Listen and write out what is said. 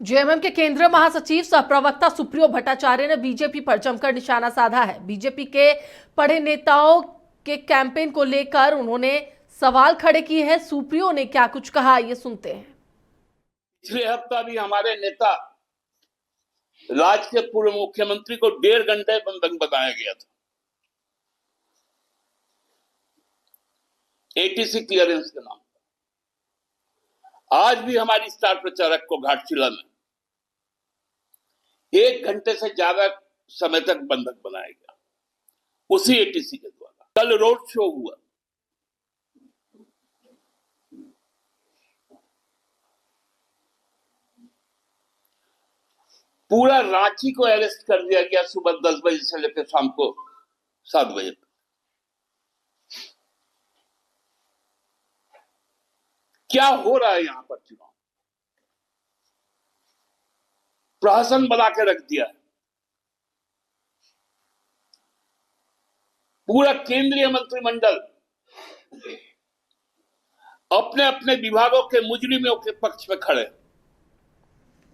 JMM के केंद्रीय महासचिव सह प्रवक्ता सुप्रियो भट्टाचार्य ने बीजेपी पर जमकर निशाना साधा है। बीजेपी के बड़े नेताओं के कैंपेन को लेकर उन्होंने सवाल खड़े किए हैं। सुप्रियो ने क्या कुछ कहा, ये सुनते हैं। पिछले हफ्ता भी हमारे नेता राज्य के पूर्व मुख्यमंत्री को 1.5 घंटे बंधक बनाया गया था एटीसी क्लियरेंस के नाम पर। आज भी हमारी स्टार प्रचारक को घाटशिला में 1 घंटे से ज्यादा समय तक बंधक बनाया गया उसी एटीसी के द्वारा। कल रोड शो हुआ, पूरा रांची को अरेस्ट कर दिया गया सुबह 10 बजे से लेकर शाम को 7 बजे तक। क्या हो रहा है यहां पर? चुनाव प्रहसन बना के रख दिया है। पूरा केंद्रीय मंत्रिमंडल अपने अपने विभागों के मुजरिमों के पक्ष में खड़े।